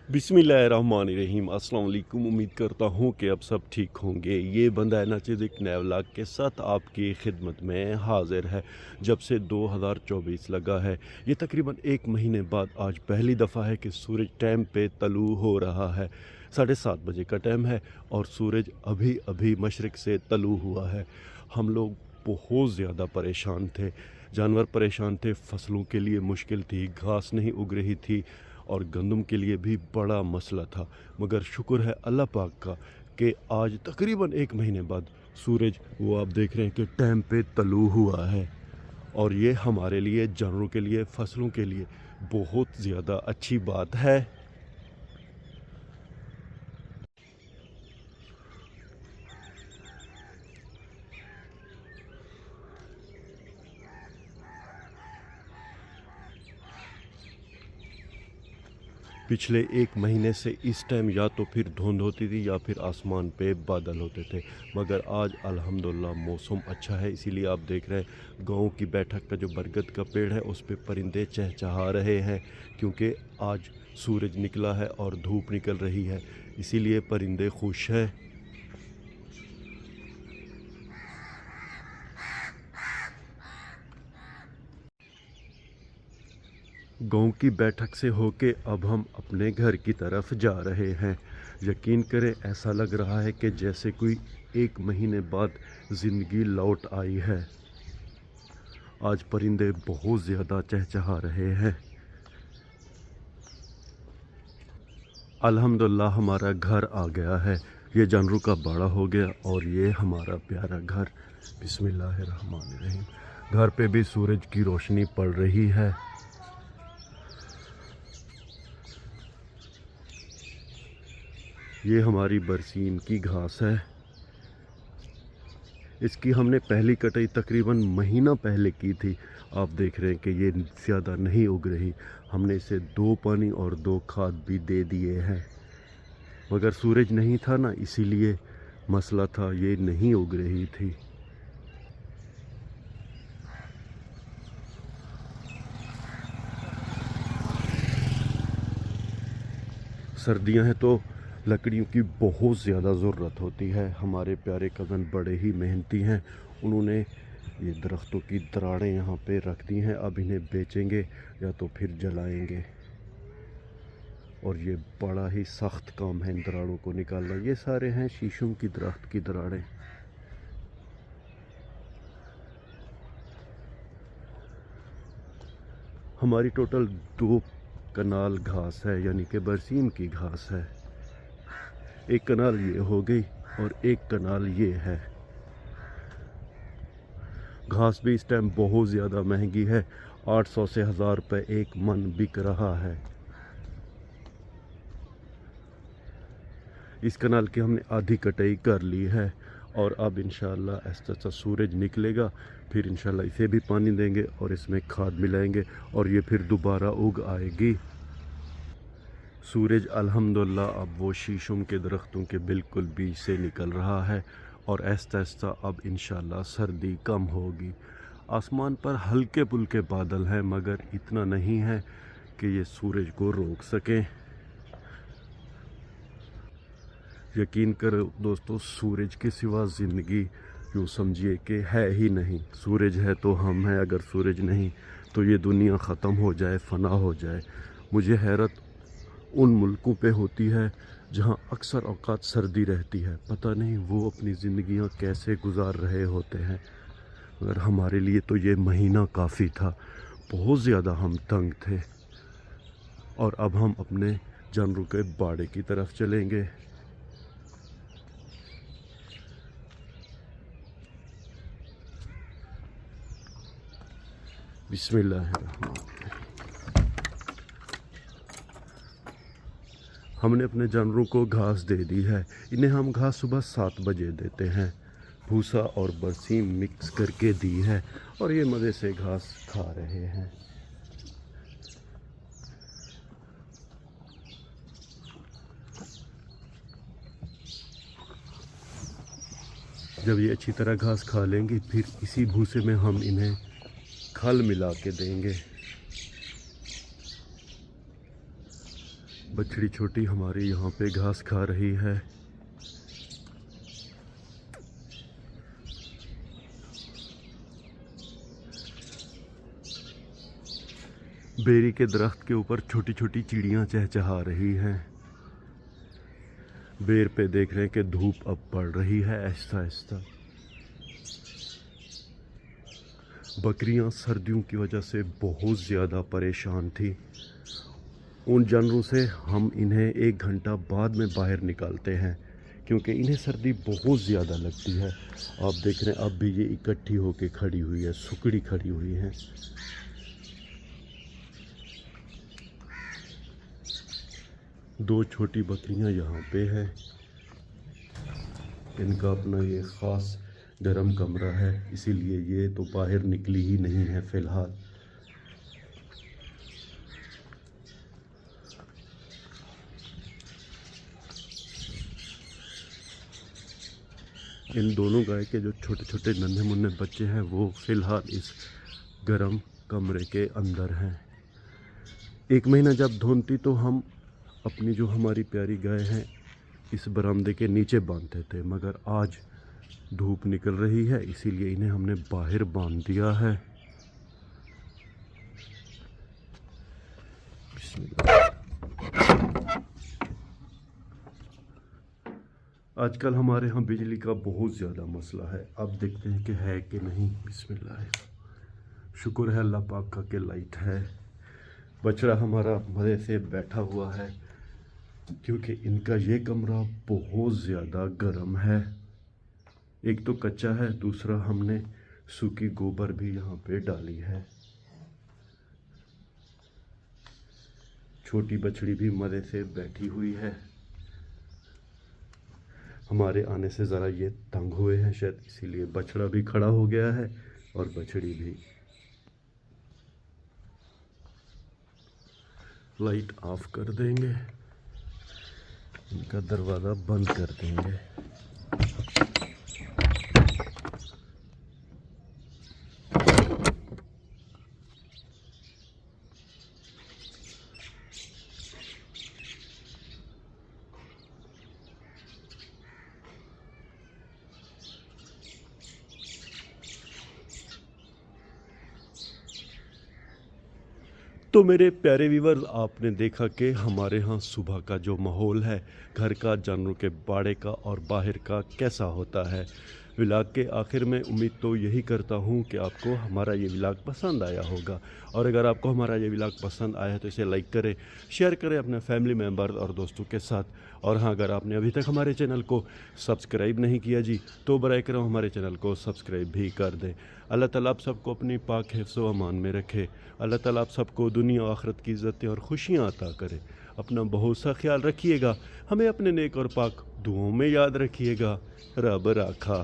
बिस्मिल्लाहिर्रहमानिर्रहीम। अस्सलाम वालेकुम। उम्मीद करता हूँ कि अब सब ठीक होंगे। ये बंदा है नाचिज़ एक नए व्लॉग के साथ आपकी खिदमत में हाजिर है। जब से 2024 लगा है, ये तकरीबन एक महीने बाद आज पहली दफ़ा है कि सूरज टाइम पे तलू हो रहा है। 7:30 बजे का टाइम है और सूरज अभी अभी मशरिक़ से तलू हुआ है। हम लोग बहुत ज़्यादा परेशान थे, जानवर परेशान थे, फसलों के लिए मुश्किल थी, घास नहीं उग रही थी और गंदम के लिए भी बड़ा मसला था। मगर शुक्र है अल्लाह पाक का कि आज तकरीबन एक महीने बाद सूरज वो आप देख रहे हैं कि टाइम पे तलू हुआ है और ये हमारे लिए, जानवरों के लिए, फसलों के लिए बहुत ज़्यादा अच्छी बात है। पिछले एक महीने से इस टाइम या तो फिर धुंध होती थी या फिर आसमान पे बादल होते थे, मगर आज अल्हम्दुलिल्लाह मौसम अच्छा है। इसीलिए आप देख रहे हैं गाँव की बैठक का जो बरगद का पेड़ है उस पे परिंदे चहचहा रहे हैं, क्योंकि आज सूरज निकला है और धूप निकल रही है, इसीलिए परिंदे खुश हैं। गांव की बैठक से होके अब हम अपने घर की तरफ जा रहे हैं। यकीन करें, ऐसा लग रहा है कि जैसे कोई एक महीने बाद ज़िंदगी लौट आई है। आज परिंदे बहुत ज़्यादा चहचहा रहे हैं। अल्हम्दुलिल्लाह हमारा घर आ गया है। ये जानवरों का बाड़ा हो गया और ये हमारा प्यारा घर। बिस्मिल्लाहिर्रहमानिर्रहीम। घर पे भी सूरज की रोशनी पड़ रही है। ये हमारी बरसीम की घास है। इसकी हमने पहली कटाई तकरीबन महीना पहले की थी। आप देख रहे हैं कि ये ज़्यादा नहीं उग रही। हमने इसे 2 पानी और 2 खाद भी दे दिए हैं, मगर सूरज नहीं था ना, इसीलिए मसला था, ये नहीं उग रही थी। सर्दियां हैं तो लकड़ियों की बहुत ज़्यादा ज़रूरत होती है। हमारे प्यारे कज़न बड़े ही मेहनती हैं। उन्होंने ये दरख्तों की दराड़ें यहाँ पे रख दी हैं। अब इन्हें बेचेंगे या तो फिर जलाएंगे और ये बड़ा ही सख्त काम है इन दराड़ों को निकालना। ये सारे हैं शीशम की दरख्त की दराड़ें। हमारी टोटल 2 कनाल घास है, यानी कि बरसीम की घास है। एक कनाल ये हो गई और एक कनाल ये है। घास भी इस टाइम बहुत ज़्यादा महंगी है। 800 से 1000 रुपये एक मन बिक रहा है। इस कनाल की हमने आधी कटाई कर ली है और अब इंशाल्लाह ऐसा सूरज निकलेगा, फिर इंशाल्लाह इसे भी पानी देंगे और इसमें खाद मिलाएंगे और ये फिर दोबारा उग आएगी। सूरज अल्हम्दुलिल्लाह अब वो शीशम के दरख्तों के बिल्कुल बीच से निकल रहा है और आहिस्ता आहिस्ता अब इंशाल्लाह सर्दी कम होगी। आसमान पर हल्के फुल्के बादल हैं, मगर इतना नहीं है कि ये सूरज को रोक सकें। यकीन करो दोस्तों, सूरज के सिवा ज़िंदगी यूँ समझिए कि है ही नहीं। सूरज है तो हम हैं, अगर सूरज नहीं तो ये दुनिया ख़त्म हो जाए, फ़ना हो जाए। मुझे हैरत उन मुल्कों पे होती है जहाँ अक्सर औक़ात सर्दी रहती है। पता नहीं वो अपनी ज़िंदगियाँ कैसे गुजार रहे होते हैं, मगर हमारे लिए तो ये महीना काफ़ी था। बहुत ज़्यादा हम तंग थे और अब हम अपने जानवरों के बाड़े की तरफ चलेंगे। बिस्मिल्लाहिर्रहमानिर्रहीम। हमने अपने जानवरों को घास दे दी है। इन्हें हम घास सुबह 7 बजे देते हैं। भूसा और बरसीम मिक्स करके दी है और ये मज़े से घास खा रहे हैं। जब ये अच्छी तरह घास खा लेंगी, फिर इसी भूसे में हम इन्हें खल मिला के देंगे। बछड़ी छोटी हमारी यहाँ पे घास खा रही है। बेरी के दरख्त के ऊपर छोटी छोटी चिड़ियाँ चहचहा रही हैं। बेर पे देख रहे हैं कि धूप अब पड़ रही है आहिस्ता आहिस्ता। बकरियां सर्दियों की वजह से बहुत ज़्यादा परेशान थी। उन जानवरों से हम इन्हें 1 घंटा बाद में बाहर निकालते हैं क्योंकि इन्हें सर्दी बहुत ज़्यादा लगती है। आप देख रहे हैं अब भी ये इकट्ठी होके खड़ी हुई है, सुकड़ी खड़ी हुई हैं। दो छोटी बकरियां यहाँ पे है। इनका अपना ये ख़ास गर्म कमरा है, इसीलिए ये तो बाहर निकली ही नहीं है फ़िलहाल। इन दोनों गाय के जो छोटे छोटे नन्हे मुन्ने बच्चे हैं वो फ़िलहाल इस गर्म कमरे के अंदर हैं। 1 महीना जब धोती तो हम अपनी जो हमारी प्यारी गाय हैं इस बरामदे के नीचे बांधते थे, मगर आज धूप निकल रही है इसीलिए इन्हें हमने बाहर बांध दिया है। आजकल हमारे यहाँ बिजली का बहुत ज़्यादा मसला है। अब देखते हैं कि है कि नहीं। बिस्मिल्लाह। शुक्र है अल्लाह पाक का कि लाइट है। बछड़ा हमारा मज़े से बैठा हुआ है क्योंकि इनका ये कमरा बहुत ज़्यादा गर्म है। एक तो कच्चा है, दूसरा हमने सूखी गोबर भी यहाँ पे डाली है। छोटी बछड़ी भी मज़े से बैठी हुई है। हमारे आने से ज़रा ये तंग हुए हैं शायद, इसीलिए बछड़ा भी खड़ा हो गया है और बछड़ी भी। लाइट ऑफ कर देंगे, इनका दरवाज़ा बंद कर देंगे। तो मेरे प्यारे व्यूअर्स, आपने देखा कि हमारे यहाँ सुबह का जो माहौल है घर का, जानवरों के बाड़े का और बाहर का कैसा होता है। व्लॉग के आखिर में उम्मीद तो यही करता हूँ कि आपको हमारा ये व्लॉग पसंद आया होगा, और अगर आपको हमारा ये व्लॉग पसंद आया तो इसे लाइक करें, शेयर करें अपने फैमिली मेम्बर और दोस्तों के साथ। और हाँ, अगर आपने अभी तक हमारे चैनल को सब्सक्राइब नहीं किया जी तो बराए करम हमारे चैनल को सब्सक्राइब भी कर दें। अल्लाह ताला आप सबको अपनी पाक हिफ्ज़ व अमान में रखे। अल्लाह ताला आप सबको दुनिया और आखिरत की इज़्ज़तें और खुशियाँ अता करे। अपना बहुत सा ख्याल रखिएगा, हमें अपने नेक और पाक दुआओं में याद रखिएगा। रब राखा।